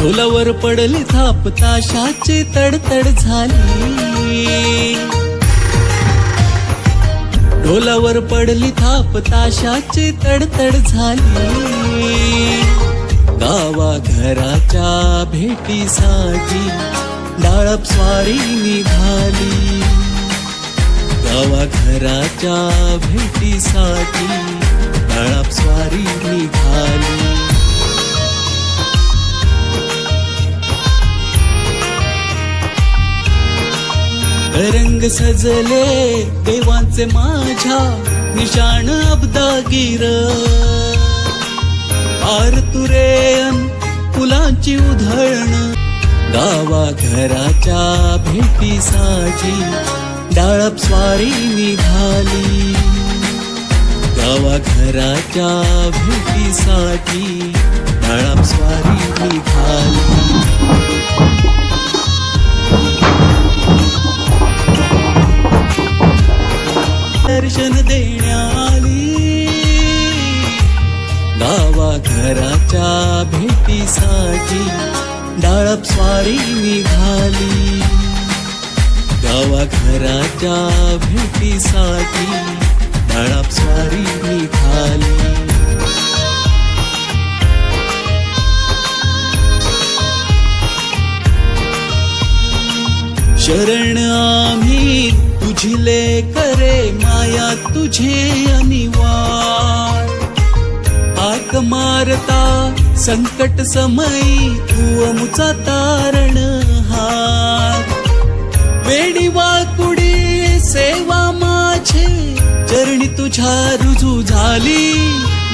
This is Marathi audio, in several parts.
ढोलावर पडली थाप ताशाची तडतड झाली, ढोलावर पडली थाप ताशाची तडतड झाली, गावा घराच्या भेटीसाठी डाळप स्वारी निघाली, गावा घराच्या भेटीसाठी डाळप स्वारी निघाली. रंग सजले देवांचे माझ्या निशाण अब्दागीर, आरतुरेन फुलांची उधळण, गावा घराच्या भेटीसाठी डाळप स्वारी निघाली, गावा घराच्या भेटीसाठी डाळप स्वारी निघाली. दर्शन देण्याली, गावा घराच्या भेटीसाठी डाळप स्वारी निघाली, गावा घराच्या भेटीसाठी डाळप स्वारी निघाली. शरण आम्ही तुझिले करे माया तुझे अनिवार्य, हाक मारता संकट समयी तू अमुचा तारण हार, वेडी वाकुडी सेवा माझे चरणी तुझ्या रुजू झाली,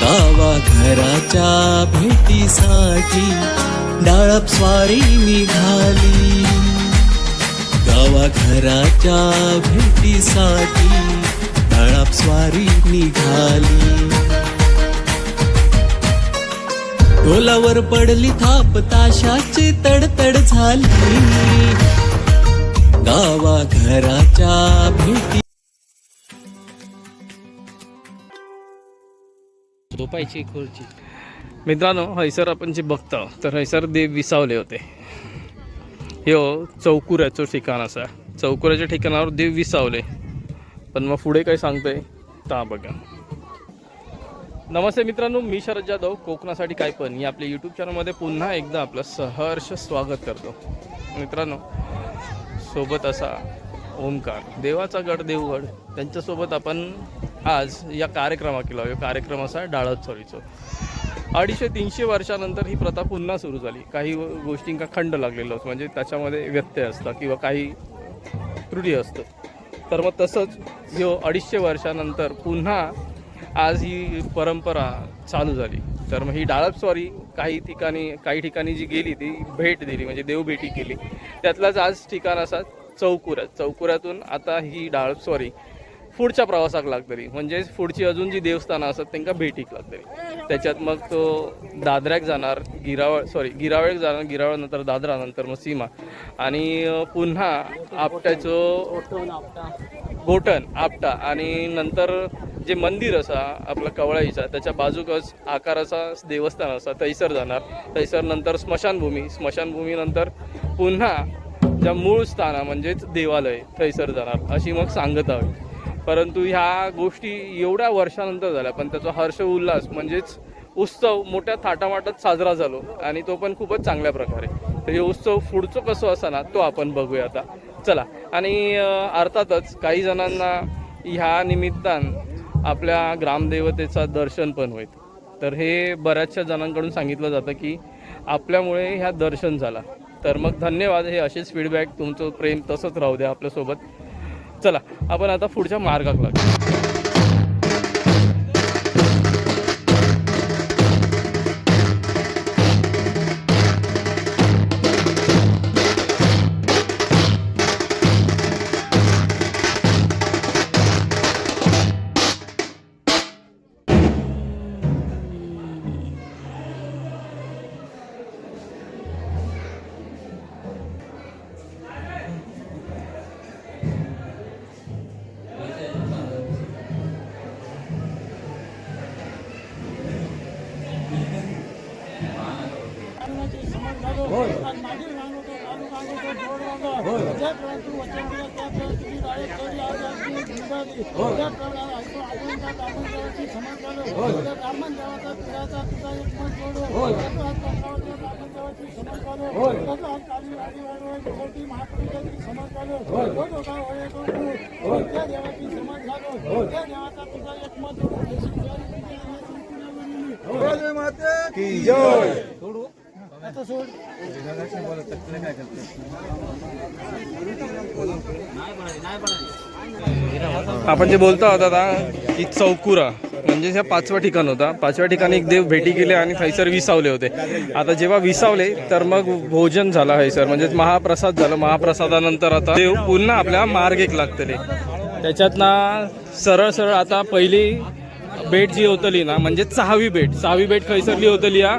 गावा घराच्या भेटीसाठी डाळप स्वारी निघाली, गावा घराच्या भेटीसाठी डाळप स्वारी निघाली. ढोलावर पडली थाप ताशाची तडतड झाली, गावा घराच्या भेटी. झोपायची खुर्ची. मित्रांनो, हैसर आपण जे बघतो तर हैसर देव विसावले होते. ह्यो चौकुऱ्याचं ठिकाण असा, चौकुऱ्याच्या ठिकाणावर देव विसावले. पण मग पुढे काय सांगतोय ता बघा. नमस्ते मित्रांनो, मी शरद जाधव, कोकणासाठी काय पण या आपल्या यूट्यूब चॅनलमध्ये पुन्हा एकदा आपलं सहर्ष स्वागत करतो. मित्रांनो, सोबत असा ओंकार, देवाचा गड देवगड, त्यांच्यासोबत आपण आज या कार्यक्रमात केला. कार्यक्रम असा डाळप स्वारीचा. 250-300 वर्षानंतर ही प्रथा पुन्हा सुरू झाली. काही गोष्टींका खंड लागलेला असतो, म्हणजे त्याच्यामध्ये व्यत्यय असतात किंवा काही त्रुटी असतात. तर मग तसंच ह्यो 250 वर्षानंतर पुन्हा आज ही परंपरा चालू झाली. तर मग ही डाळप स्वारी काही ठिकाणी जी गेली ती भेट दिली, म्हणजे देवभेटी केली. त्यातलाच आज ठिकाण असा चौकुऱ्यातून आता ही डाळप स्वारी पुढच्या प्रवासाक लागतली, म्हणजे पुढची अजून जी देवस्थानं असतात त्यांना भेटीक लागतली. त्याच्यात मग तो दादऱ्याक जाणार, गिरावळ्याक जाणार, गिरावळनंतर दादरा, नंतर मग सीमा, आणि पुन्हा आपट्याचं गोटण आपटा, आणि नंतर जे मंदिर असा आपला कवळाईचा त्याच्या बाजूकच आकाराचा देवस्थान असा थैसर जाणार. थैसर नंतर स्मशानभूमी नंतर पुन्हा ज्या मूळ स्थाना म्हणजेच देवालय थैसर जाणार, अशी मग सांगत हवी. परंतु ह्या गोष्टी एवढ्या वर्षानंतर झाल्या, पण त्याचा हर्ष उल्हास म्हणजेच उत्सव मोठ्या थाटामाटात साजरा झालो, आणि तो पण खूपच चांगल्या प्रकारे. तर हे उत्सव पुढचं कसं असताना तो आपण बघूया आता. चला. आणि अर्थातच काही जणांना ह्या निमित्तान आपल्या ग्रामदेवतेचा दर्शन पण होईल. तर हे बऱ्याचशा जणांकडून सांगितलं जातं की आपल्यामुळे ह्या दर्शन झाला. तर मग धन्यवाद. हे असेच फीडबॅक, तुमचं प्रेम तसंच राहू द्या आपल्यासोबत. चला, आपण आता पुढच्या मार्गात लागतो. आपण जे बोलतो आहोत आता की चौकुरा म्हणजे ह्या 5वा ठिकाण होता. 5व्या ठिकाणी एक देव भेटी गेले आणि थैसर विसावले होते. आता जेव्हा विसावले तर मग भोजन झालं हैसर म्हणजे महाप्रसाद झालं. महाप्रसादानंतर आता देव पुन्हा आपल्या मार्गेक लागतले. त्याच्यात ना सरळ सरळ आता पहिली भेट जी होतली ना म्हणजे 6वी भेट खैसरली होतली या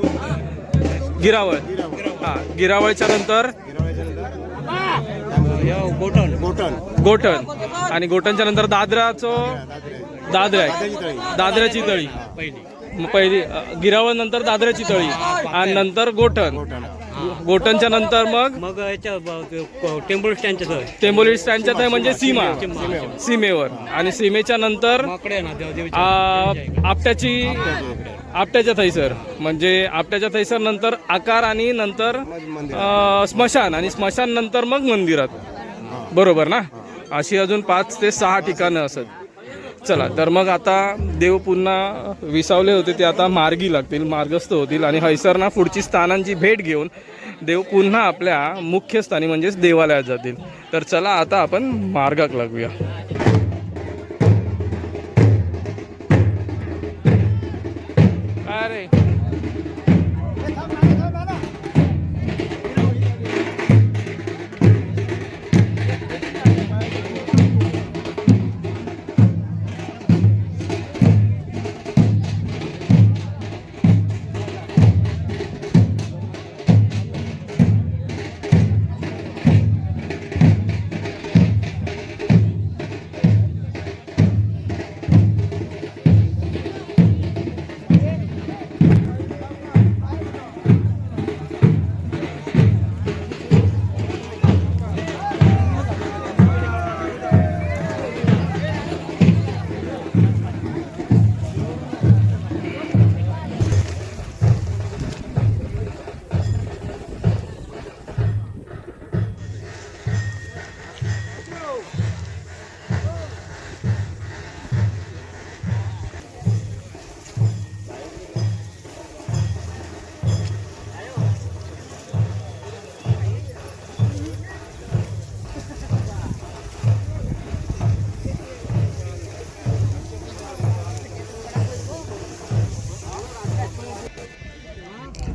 गिरावळ. हा गिरावळच्या नंतर गोठण आणि गोठणच्या नंतर दादऱ्याची तळी पहिली गिरावळ नंतर दादऱ्याची तळी आणि नंतर गोठणच्या नंतर मग टेंबोली स्टँडच्या तळी म्हणजे सीमेवर आणि सीमेच्या नंतर आपट्याच्या थैसर म्हणजे आपट्याच्या थैसर नंतर आकार आणि नंतर स्मशान आणि स्मशान नंतर मग मंदिरात. बरोबर ना. अशी अजून 5 ते 6 ठिकाणं असत. चला तर मग आता देव पुन्हा विसावले होते ते आता मार्गी लागतील, मार्गस्थ होतील आणि हैसर ना पुढची स्थानांची भेट घेऊन देव पुन्हा आपल्या मुख्य स्थानी म्हणजेच देवालयात जातील. तर चला आता आपण मार्गाक लागूया. अरे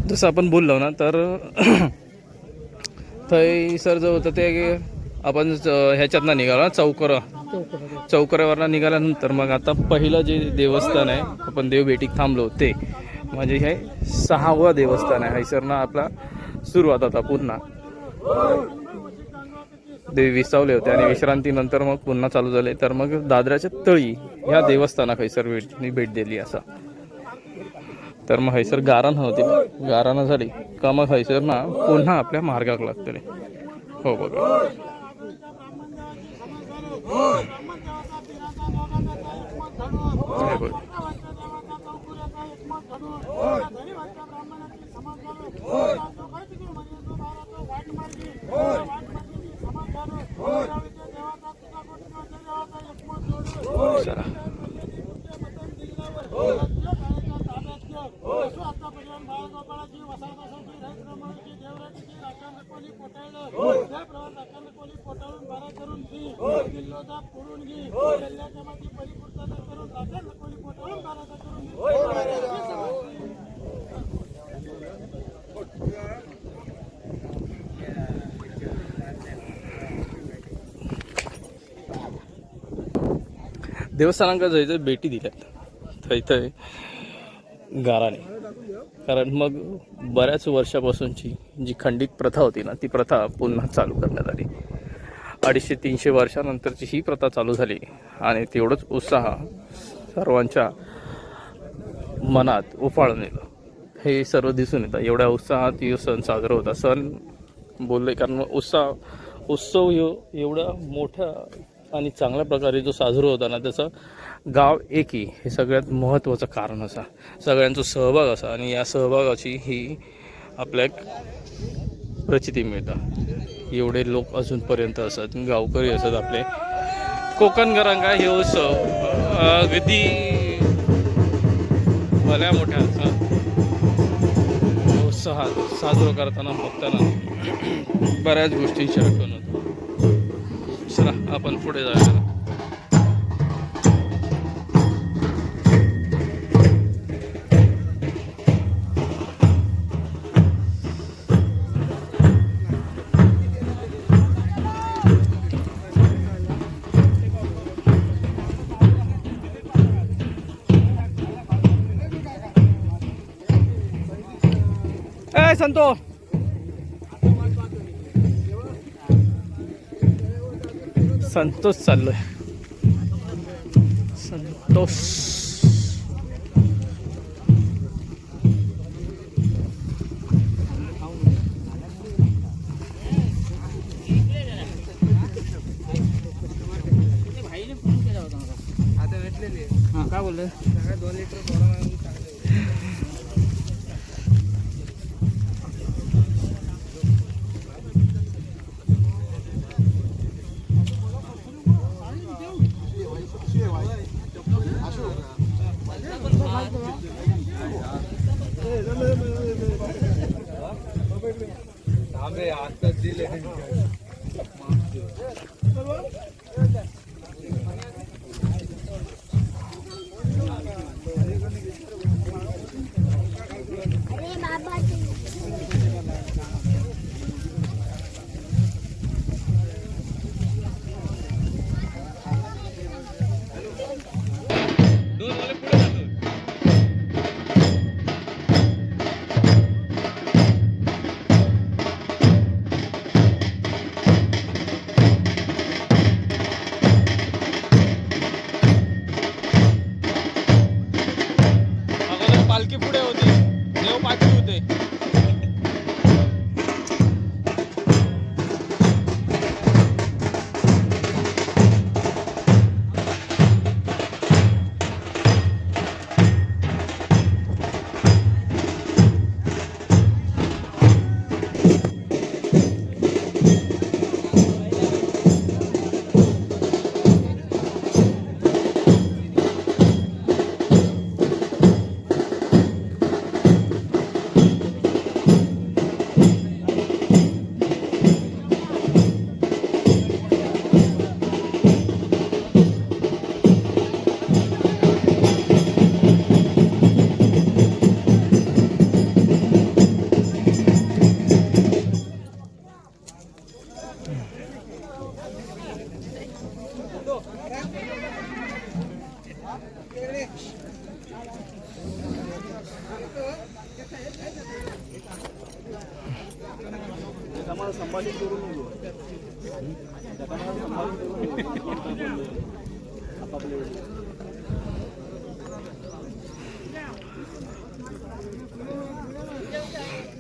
जसं आपण बोललो ना तर थैसर जो होतं ते आपण ह्याच्यातनं निघालो चौकऱ्यावरनं निघाल्यानंतर मग आता पहिलं जे देवस्थान आहे आपण देव भेटीक थांबलो ते म्हणजे हे 6वं देवस्थान आहे. हैसरनं आपला सुरुवात आता पुन्हा देव विसावले होते आणि विश्रांतीनंतर मग पुन्हा चालू झाले. तर मग दादऱ्याच्या तळी ह्या देवस्थानात हैसर भेट दिली असा. तर मग हैसर गारानं होती, गारानं झाली का मग हैसर ना पुन्हा आपल्या मार्गाक लागतले. हो बघा देवस्थानांका जायचं भेटी दिल्यात थंय गाराने. कारण मग बऱ्याच वर्षापासूनची जी खंडित प्रथा होती ना ती प्रथा पुन्हा चालू करण्यात आली. 250-300 वर्षानंतरची ही प्रथा चालू झाली आणि तेवढंच उत्साह सर्वांच्या मनात उफाळून येतो. हे सर्व दिसून येतं. एवढ्या उत्साहात हे सण साजरा होता. सण बोलले कारण उत्सव एवढा मोठा आणि चांगल्या प्रकारे जो साजरा होता ना, त्याचं गाव एकी हे सगळ्यात महत्त्वाचं कारण असा, सगळ्यांचा सहभाग असा आणि या सहभागाची ही आपल्या प्रचिती मिळतं. एवढे लोक अजूनपर्यंत असतात, गावकरी असतात आपले कोकणकरांका हे उत्सव अगदी भल्या मोठ्या उत्साहात साजरा करताना बघताना बऱ्याच गोष्टींची आठवण होतो. चला आपण पुढे जाऊया. संतो संतोष चाललोय. संतोष काय बोलले 2 लिटर पालखी पुढे होती, देव पाठी होते.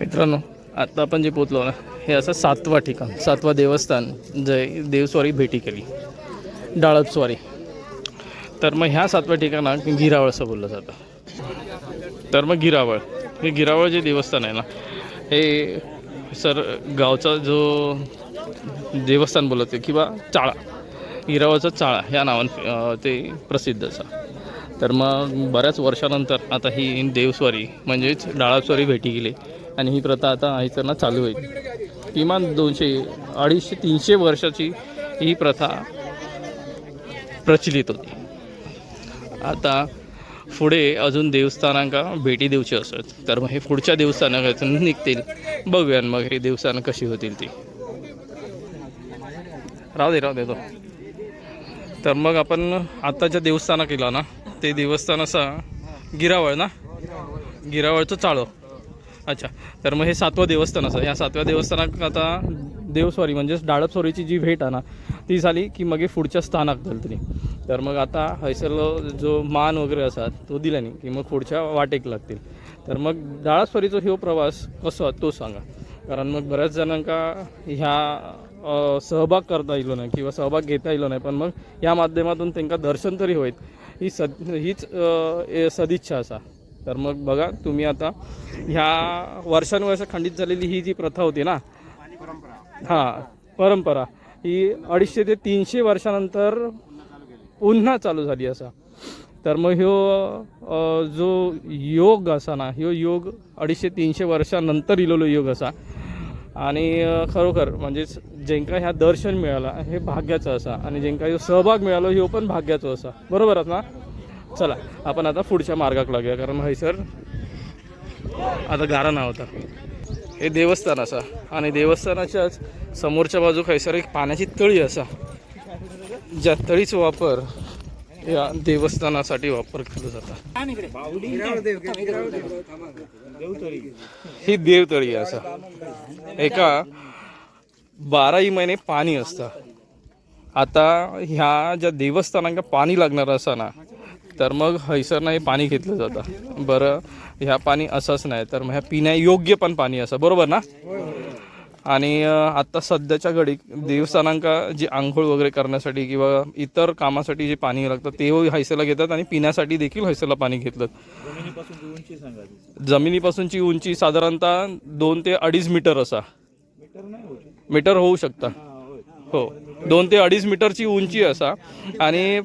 मित्रांनो, आता आपण जे पोचलो ना, हे असं 7वा ठिकाण, 7वा देवस्थान जे देवस्वारी भेटी केली, डाळपस्वारी. तर मग ह्या 7व्या ठिकाणात गिरावळ असं बोललं जातं. तर मग गिरावळ, हे गिरावळ जे देवस्थान आहे ना, हे गावचा जो देवस्थान बोलत आहे किंवा चाळा, गिरावळचा चाळा ह्या नावाने ते प्रसिद्ध असा. तर मग बऱ्याच वर्षानंतर आता ही देवस्वारी म्हणजेच डाळपस्वारी भेटी गेली आणि ही प्रथा आता आईचरना चालू होईल. किमान 200, 250, 300 वर्षाची ही प्रथा प्रचलित होती. आता पुढे अजून देवस्थानांका भेटी देऊची असत, तर मग हे पुढच्या देवस्थानातून निघतील. बघूया मग हे देवस्थानं कशी होतील ती. राहू दे तो. तर मग आपण आत्ताच्या देवस्थाना केला ना, ते देवस्थान असा गिरावळ ना, गिरावळचं चाळो. अच्छा, तर मग हे 7वं देवस्थान असं. या 7व्या देवस्थानात आता देवस्वारी म्हणजेच डाळपस्वारीची जी भेट आहे ना, ती झाली की मग हे पुढच्या स्थानाक जातली. तर मग आता हैसरलो जो मान वगैरे असतात तो दिला नाही की मग पुढच्या वाटेक लागतील. तर मग डाळास्वरीचो ह्यो प्रवास कसो तो सांगा, कारण मग बऱ्याच जणांका ह्या सहभाग करता येलो नाही किंवा सहभाग घेता येलो नाही, पण मग ह्या माध्यमातून त्यांना दर्शन तरी होईत हीच सदिच्छा असा. तर मग बघा तुम्ही आता ह्या वर्षानुवर्ष खंडित झालेली ही जी प्रथा होती ना, हां परंपरा, ही 250 ते 300 वर्षानंतर पुन्हा चालू झाली असा. तर मग ह्यो जो योग असा ना, ह्यो योग 250-300 वर्षानंतर इलेलो योग असा. आणि खरोखर म्हणजेच जेंका ह्या दर्शन मिळाला हे भाग्याचं असा, आणि जेंका ह्यो सहभाग मिळालो ह्यो पण भाग्याचं असा. बरोबर ना? चला आपण आता पुढच्या मार्गाक लागूया, कारण हयसर आता गारा नाव होता. हे देवस्थान असा, आणि देवस्थानाच्याच समोरच्या बाजूक हयसर एक पाण्याची तळी असा, ज्या तळीचा वापर या देवस्थानासाठी वापर केला जाता. ही देवतळी असा, एका 12ही महिने पाणी असतं. आता ह्या ज्या देवस्थानांका पाणी लागणार असा ना, तर मग हयसर ना हे पाणी घेतलं जातं. बरं, ह्या पाणी असंच नाही तर मग ह्या पिण्यायोग्य पण पाणी असं, बरोबर ना? आणि आत्ता सध्याच्या घडीक देवस्थानांका जी आंघोळ वगैरे करण्यासाठी किंवा इतर कामासाठी जे पाणी लागतं ते हैसेला घेतात, आणि पिण्यासाठी देखील हैसेला पाणी घेतलं. जमिनीपासूनची उंची साधारणतः 2 ते 2.5 मीटर असा. मीटर होऊ शकता, हो 2 ते 2.5 मीटरची उंची असा, आणि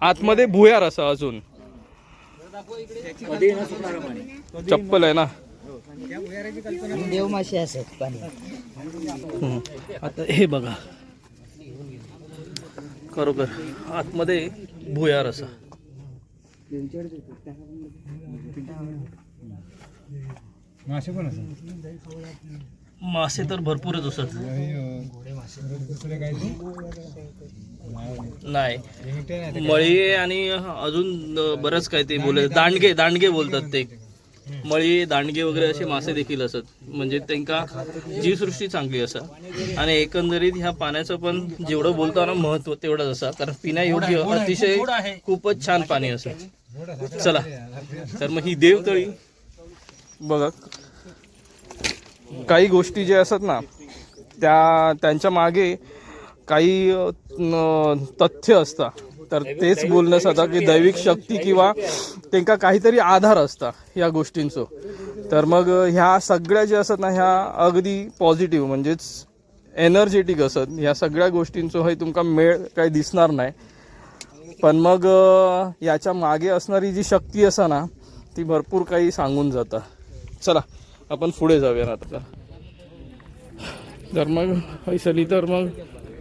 आतमध्ये भुयार असा. अजून चप्पल आहे ना, देवमाशी असत पाणी. आता हे बघा, खरोखर आतमध्ये भुयार असा. मासे पण असतात, मासे तर भरपूरच असतात. नाही, मळी आणि अजून बरंच काय ते बोलत, दांडगे बोलतात ते. मळी, दांडगे वगैरे असे मासे देखील असत. म्हणजे त्यांका जीवसृष्टी चांगली असा, आणि एकंदरीत ह्या पाण्याचं पण जेवढं बोलतो ना महत्व तेवढंच असा, कारण पिण्यायोग्य अतिशय खूपच छान पाणी असं. चला तर मग ही देवतळी बघा, काही गोष्टी ज्या असतात ना त्यांच्या मागे काही तथ्य असतात. तर तेच बोलण्यासाठी की दैविक शक्ती किंवा त्यांना काहीतरी आधार असता या गोष्टींचं. तर मग ह्या सगळ्या ज्या असतात ना, ह्या अगदी पॉझिटिव्ह म्हणजेच एनर्जेटिक असत. ह्या सगळ्या गोष्टींचं हे तुमका मेळ काही दिसणार नाही, पण मग याच्या मागे असणारी जी शक्ती असा ना, ती भरपूर काही सांगून जाता. चला आपण पुढे जाऊया आता. तर मग हैसली तर मग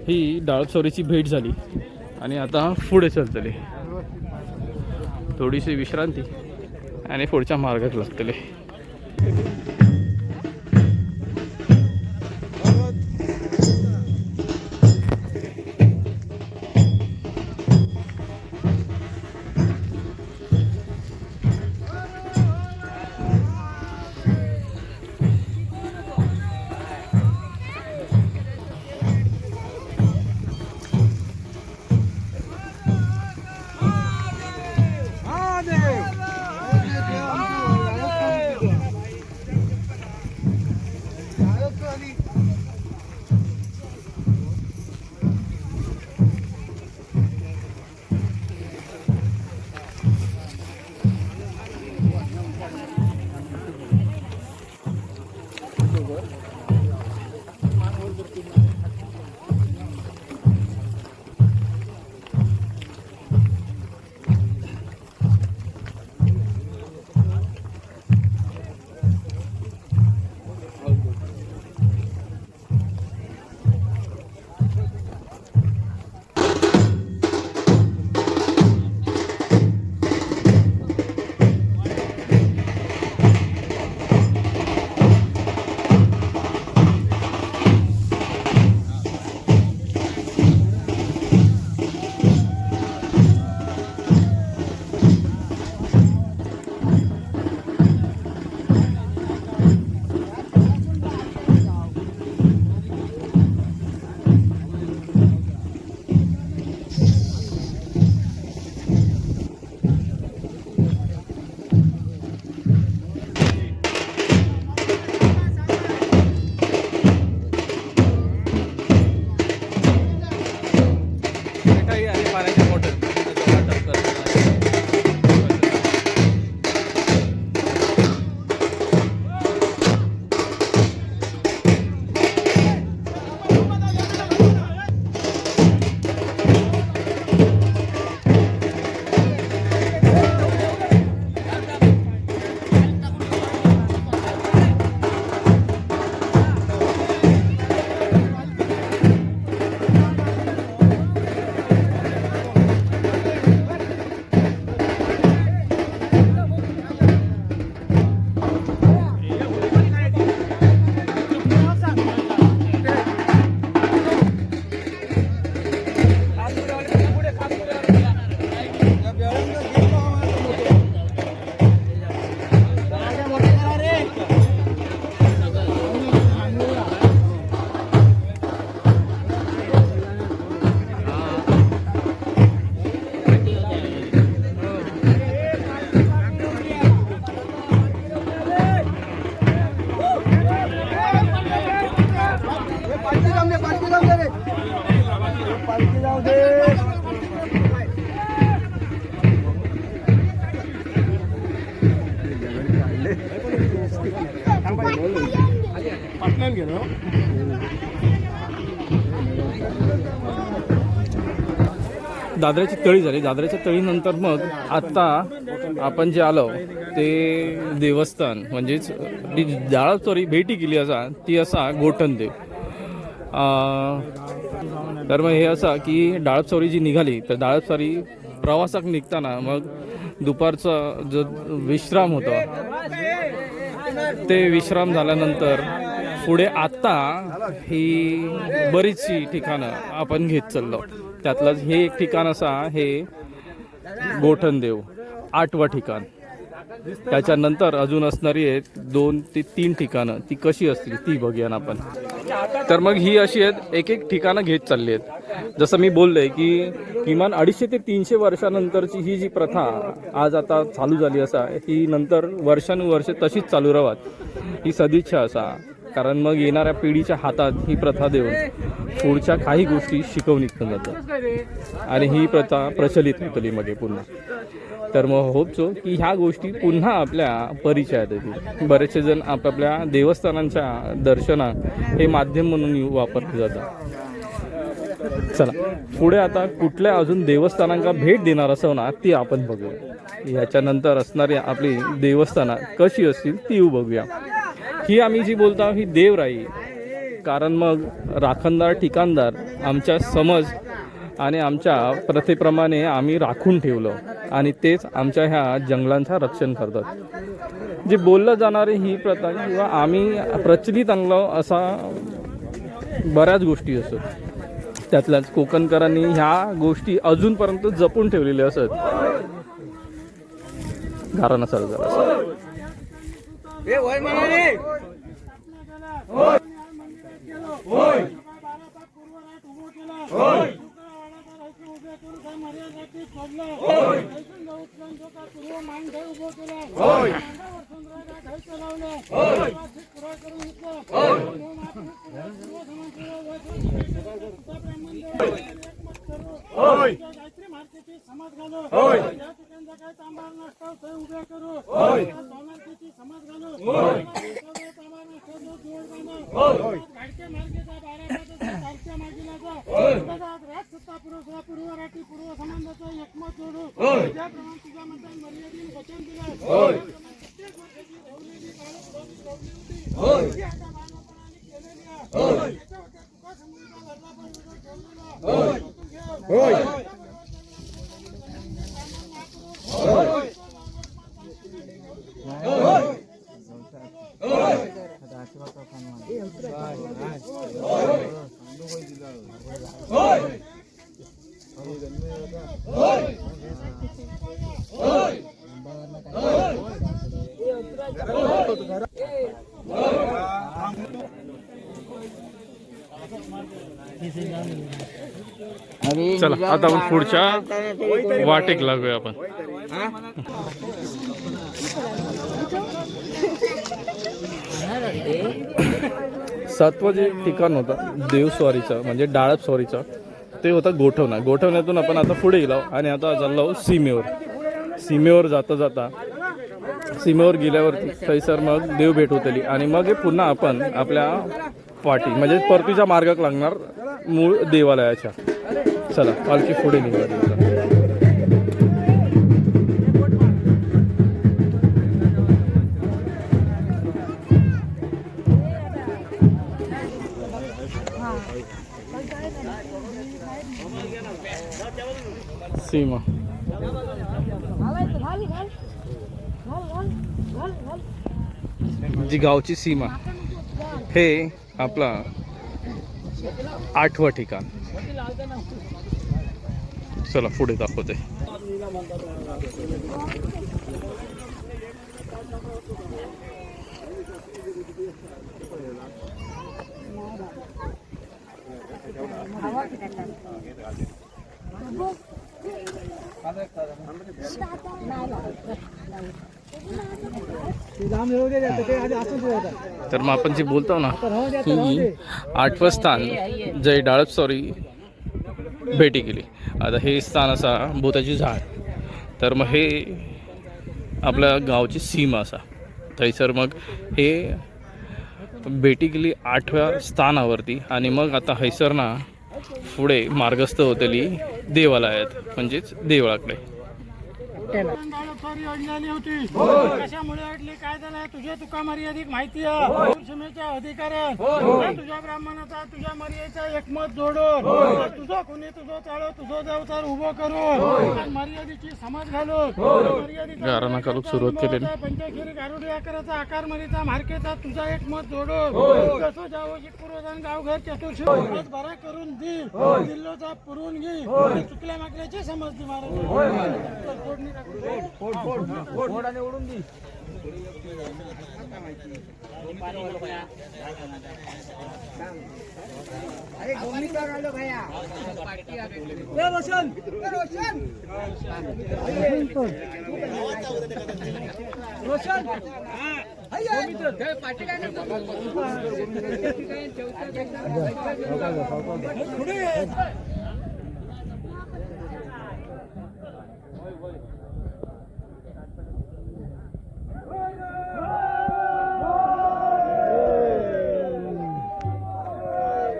ही डाळचोरीची भेट झाली, आणि आता पुढे चलतले, थोडीशी विश्रांती आणि पुढच्या मार्गात लागतले. दादऱ्याची तळी झाली. दादऱ्याच्या तळीनंतर मग आत्ता आपण जे आलो ते देवस्थान म्हणजेच जाळाचोरी भेटी केली असा ती असा गोठणदेव. तर मग हे असा की डाळपचौरी जी निघाली तर डाळपचौरी प्रवासाक निघताना मग दुपारचा जो विश्राम होता ते विश्राम झाल्यानंतर पुढे आत्ता ही बरीचशी ठिकाणं आपण घेत चाललो. त्यातलंच हे एक ठिकाण असा हे गोठणदेव 8वं ठिकाण. त्याच्यानंतर अजून असणारी आहेत 2 ते 3 ठिकाणं. ती कशी असतील ती बघूया ना आपण. तर मग ही अशी आहेत एक एक ठिकाणं घेत चालली आहेत. जसं मी बोललोय की किमान 250 ते 300 वर्षानंतरची ही जी प्रथा आज आता चालू झाली असा ही नंतर वर्षानुवर्षे तशीच चालू राहत ही सदिच्छा असा. कारण मग येणाऱ्या पिढीच्या हातात ही प्रथा देऊन पुढच्या काही गोष्टी शिकवून जातात आणि ही प्रथा प्रचलित होतली मग पुन्हा. तर मग होपचो की ह्या गोष्टी पुन्हा आपल्या परिचयात येतील. बरेचसे जण आपापल्या देवस्थानांच्या दर्शनात हे माध्यम म्हणून वापरले जातात. चला पुढे आता कुठल्या अजून देवस्थानांना भेट देणार असं ना ती आपण बघूया. ह्याच्यानंतर असणारी आपली देवस्थानं कशी असतील ती बघूया. ही आम्ही जी बोलतो ही देवराई. कारण मग राखणदार ठिकाणदार आमच्या समज आणि आमच्या प्रथेप्रमाणे आम्ही राखून ठेवलं आणि तेच आमच्या ह्या जंगलांचं रक्षण करतात. जे बोललं जाणारे ही प्रथा किंवा आम्ही प्रचलित आणलो असा बऱ्याच गोष्टी असतात. त्यातल्याच कोकणकरांनी ह्या गोष्टी अजूनपर्यंत जपून ठेवलेल्या असत. घराणा सरदार चला आता आपण पुढच्या वाटेक लागूया आपण. सातवं जे ठिकाण होतं देवस्वारीचं म्हणजे डाळपस्वारीचं ते होतं गोठवणा. गोठवण्यातून आपण आता पुढे गेलो आणि आता चाललो सीमेवर. सीमेवर जाता जाता सीमेवर गेल्यावरती थैसर मग देव भेट होतली आणि मग हे पुन्हा आपण आपल्या पाठी म्हणजे परतीच्या मार्गाक लागणार मूळ देवालयाच्या. चला पालखी पुढे निघाली. सीमा जी गावची सीमा हे आपला 8वं ठिकाण. चला पुढे दाखवते. तर मग आपण जे बोलतो ना की 8वं स्थान जय डाळपस्वारी भेटी केली. आता हे स्थान असा बोताची झाड. तर मग हे आपल्या गावची सीमा असा थैसर मग हे बेटिकली 8व्या स्थानावरती आणि मग आता हैसरना पुढे मार्गस्थ होतली देवालयात म्हणजेच देवळाकडे. अडलेली होती कशामुळे अडली काय झालं तुझ्या तुका मर्यादित माहिती आहे क्षमेच्या अधिकाऱ्या तुझ्या ब्राह्मणाचा तुझ्या मर्यादेचा एकमत जोडून तुझं कोणी तुझं चालव तुझं देवचार उभं करून मर्यादेची समज घालून सुरुवात केली. पंचखेरी गारुडी आकाराचा आकार मरीचा मार्केचा तुझा एकमत जोडून कसं जावं पूर्वजान गावघर चतुर्थ बरा करून दे दिल्लोचा पुरून घे चुकल्या मागल्याची समज दे महाराज.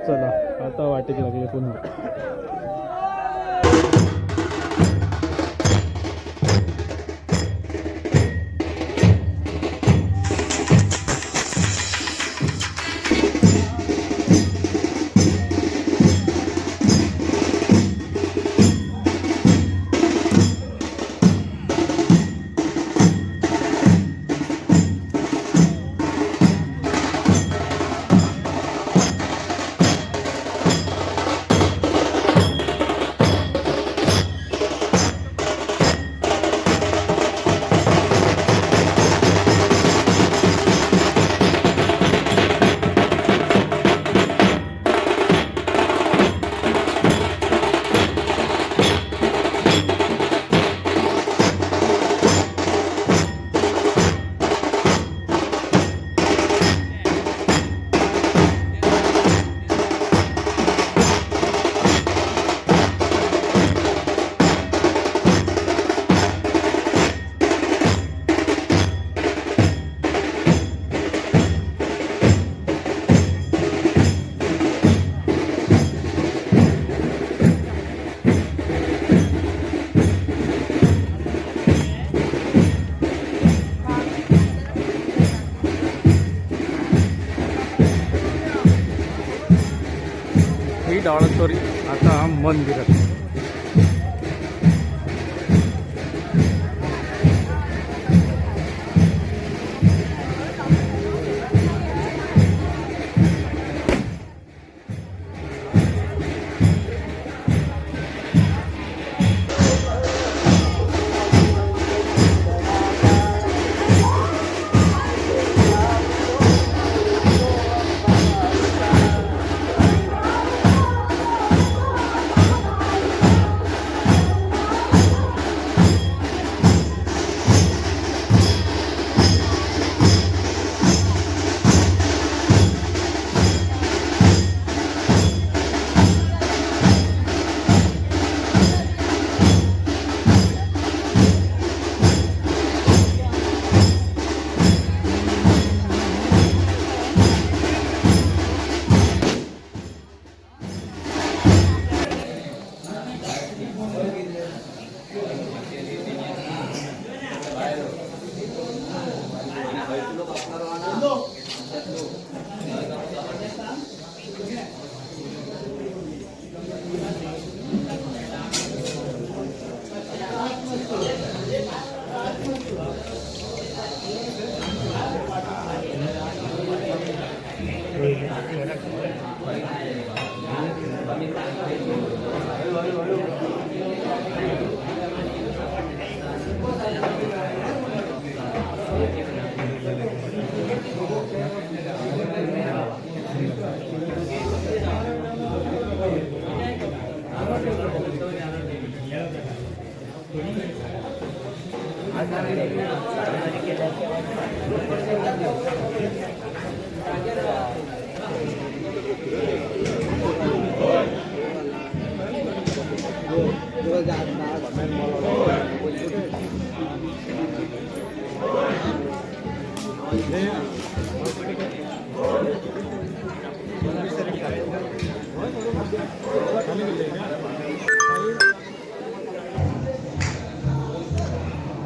चला आता वाटेत लागले पुन्हा. डावळतोरी आता मंदिरात.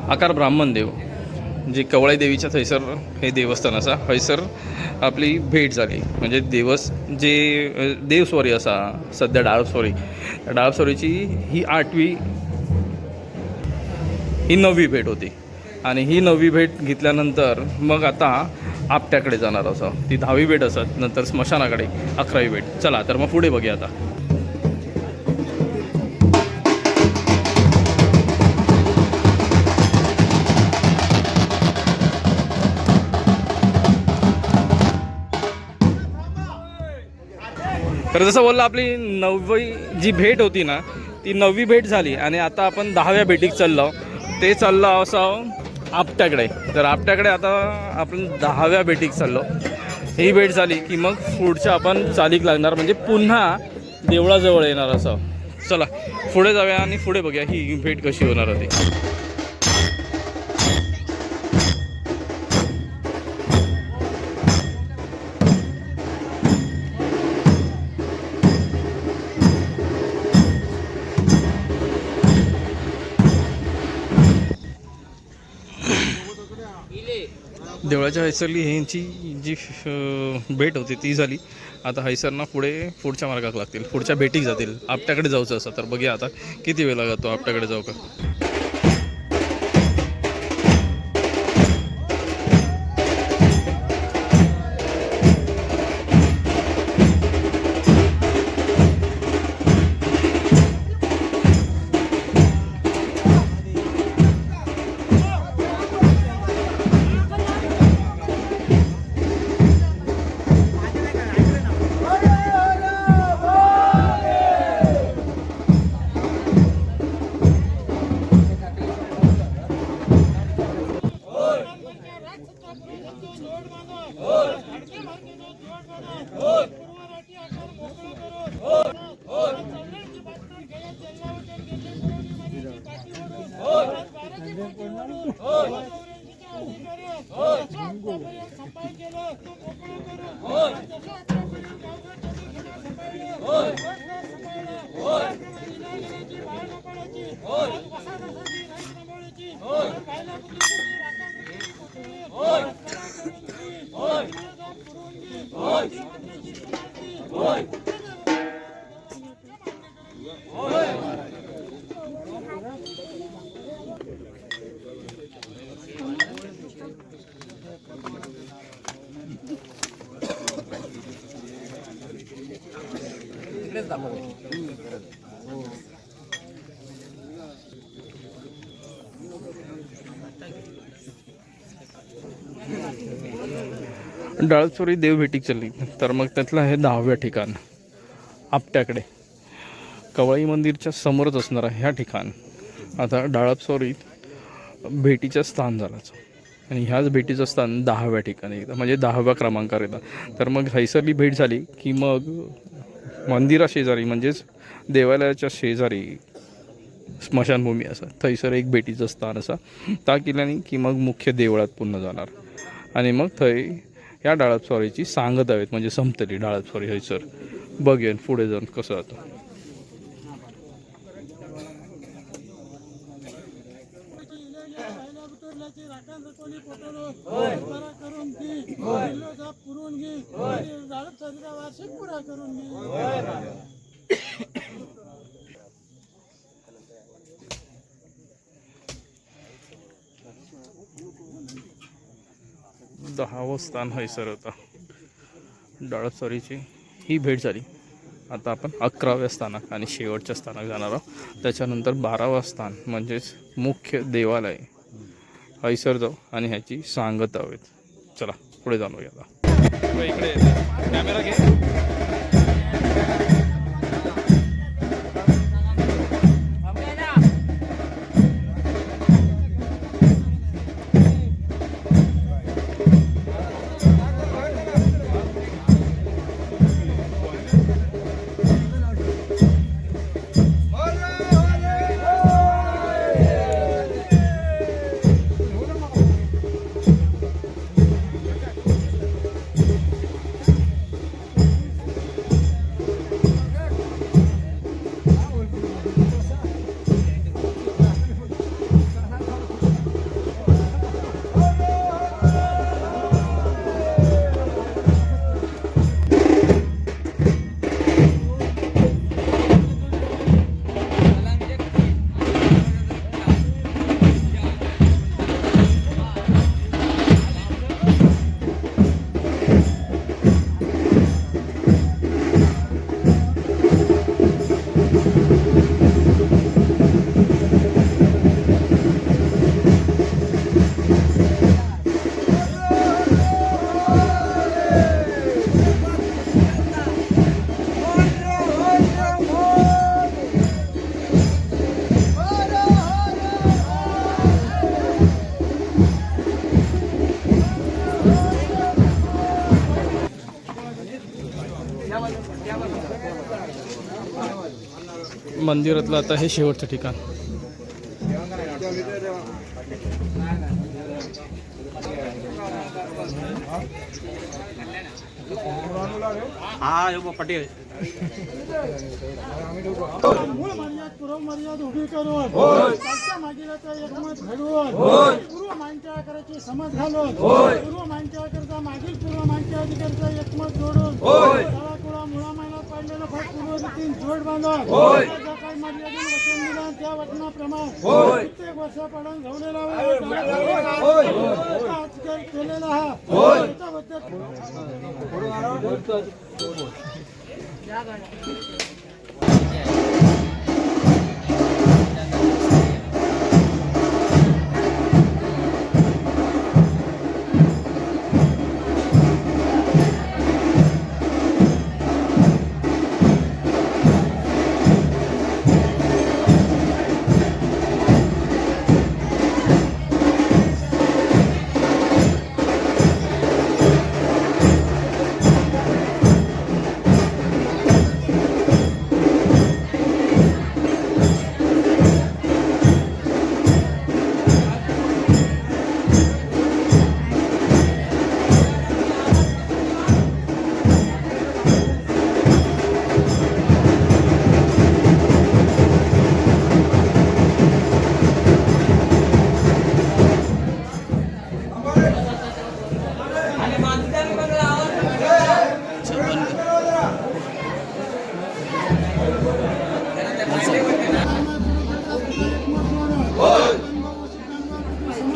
आकार ब्राह्मण देव जे कवळाई देवीच्या थैसर हे देवस्थान असा हयसर आपली भेट झाली म्हणजे जे देवस्वरी असा सध्या डाळपस्वरीची ही 8वी ही 9वी भेट होती आणि ही 9वी भेट घेतल्यानंतर मग आता आपट्याकडे जाणार असं ती 10वी भेट असत नंतर स्मशानाकडे 11वी भेट. चला तर मग पुढे बघूया आता. तर जसं बोललं आपली 9वी जी भेट होती ना ती 9वी भेट झाली आणि आता आपण 10व्या भेटीक चाललो ते चाललं असं आपट्याकडे. तर आपट्याकडे आता आपण 10व्या भेटीक चाललो. ही भेट झाली की मग पुढच्या आपण चालीक लागणार म्हणजे पुन्हा देवळाजवळ येणार असं. चला पुढे जाऊया आणि पुढे बघूया ही भेट कशी होणार होती. देवळाच्या हैसरली ह्यांची जी भेट होती ती झाली. आता हैसरना पुढच्या मार्गाक लागतील पुढच्या भेटीक जातील. आपट्याकडे जाऊचं असं तर बघूया आता किती वेळ लागतो आपट्याकडे जाऊ का. डाळचोरी देवभेटीक चालली तर मग त्यातलं हे 10व्या ठिकाण आपट्याकडे कवळी मंदिरच्या समोरच असणार आहे ह्या ठिकाण. आता डाळपसोरीत भेटीचं स्थान झालंच आणि ह्याच भेटीचं स्थान 10व्या ठिकाणी येतं म्हणजे 10व्या क्रमांकावर येतं. तर मग हैसरली भेट झाली की मग मंदिरा शेजारी म्हणजेच देवालयाच्या शेजारी स्मशानभूमी असा थैसर एक भेटीचं स्थान असा ता केल्याने की मग मुख्य देवळात पुन्हा जाणार आणि मग थंय ह्या डाळपस्वारीची सांगत हवेत म्हणजे संपतली डाळपस्वारी हैसर. बघेन पुढे जाऊन कसं जातं. दहावं स्थान हैसर होता. डाळपस्वारीची ही भेट झाली. आता आपण 11व्या स्थानाक आणि शेवटच्या स्थानाक जाणार आहोत. त्याच्यानंतर 12वं स्थान म्हणजेच मुख्य देवालय हैसर जाऊ आणि ह्याची सांगत हवेत. चला पुढे जाणू घ्या. इकडे कॅमेरा घे. मंदिरातलं आता हे शेवटचं ठिकाण. मूळ मर्याद पूर्व मर्याद उभी करून त्यांच्या मागीलाचा एकमत घडवून पूर्व मानच्या आकाराची समज घालून पूर्व मानच्या आकाराचा मागील पूर्व मानच्या अधिकाराचा एकमत जोडून तळाकुळा मुळा महिन्यात पाडलेलं फक्त पूर्व रीतीन जोड बांधून ज्या काही मर्यादेने वचन दिलं त्या वचनाप्रमाणे प्रत्येक वर्षापासून झवलेला केलेला हा त्याच्याबद्दल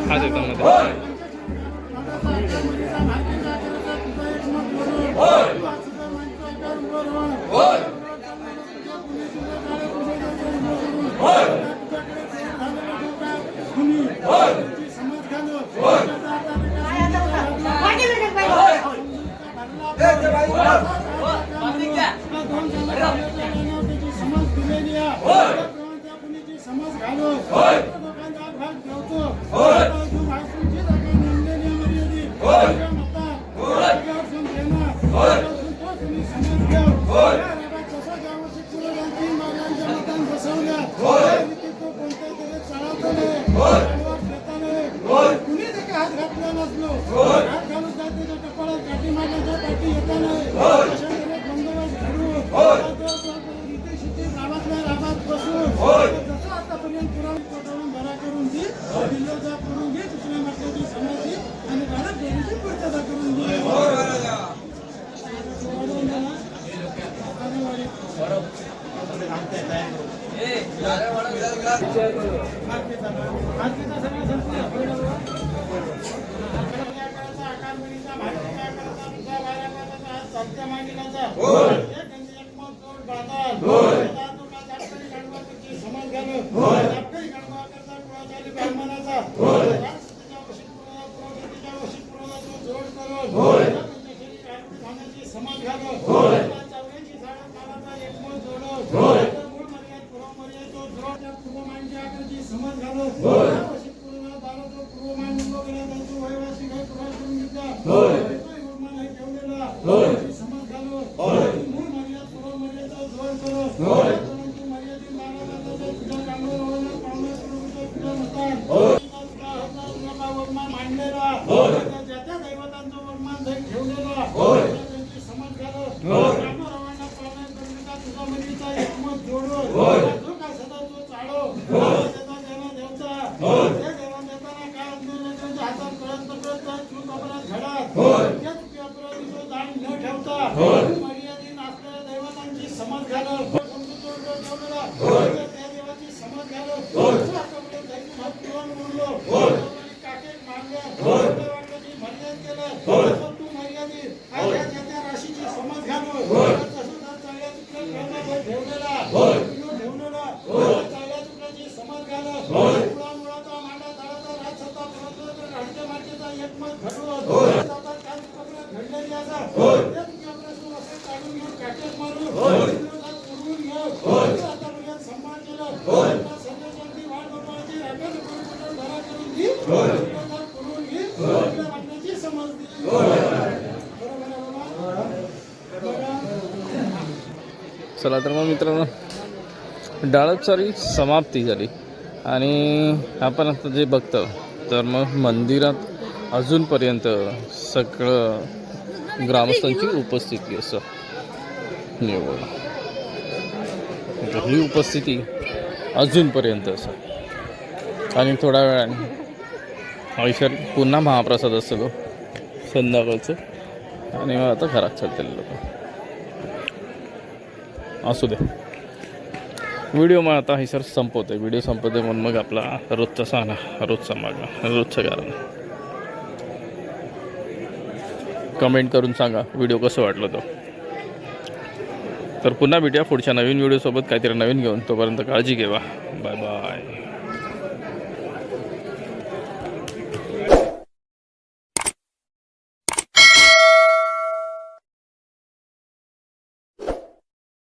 हाच एकदम मध्ये समज घालून लोकांचा भाग ठेवतो कुणी त्याच्या हात घातला नसलो हात घालून जाते कपाळात काठी मारण्याच्या पाठी येता नाही अशा बंदोबस्त घडून रीती गावातल्या राबात बसून जसं आतापर्यंत पुराण पोटावून भरा करून दी दिल्लीचा करून घे दुसऱ्या मागची समाधी आणि गाडत देण्याची पूर्तता करून घे चला तर मग मित्रांनो डाळपसारी समाप्ती झाली आणि आपण आता जे बघतो तर मग मंदिरात अजूनपर्यंत सगळं ग्रामस्थांची उपस्थिती असं हे बघा. ही उपस्थिती अजूनपर्यंत असं आणि थोड्या वेळाने हळीसर पुन्हा महाप्रसाद असतो तो संध्याकाळचं आणि मग आता घरात चालतील लोक. असू दे व्हिडिओ मग आता हळीसर संपवते. व्हिडिओ संपवते म्हणून मग आपला रोजचा साना रोजचा मागा रोजचं कारण. कमेंट करून सांगा व्हिडिओ कसं वाटलं तो. तर पुन्हा भेटूया पुढच्या नवीन व्हिडिओसोबत काहीतरी नवीन घेऊन. तोपर्यंत काळजी घ्या. Bye bye.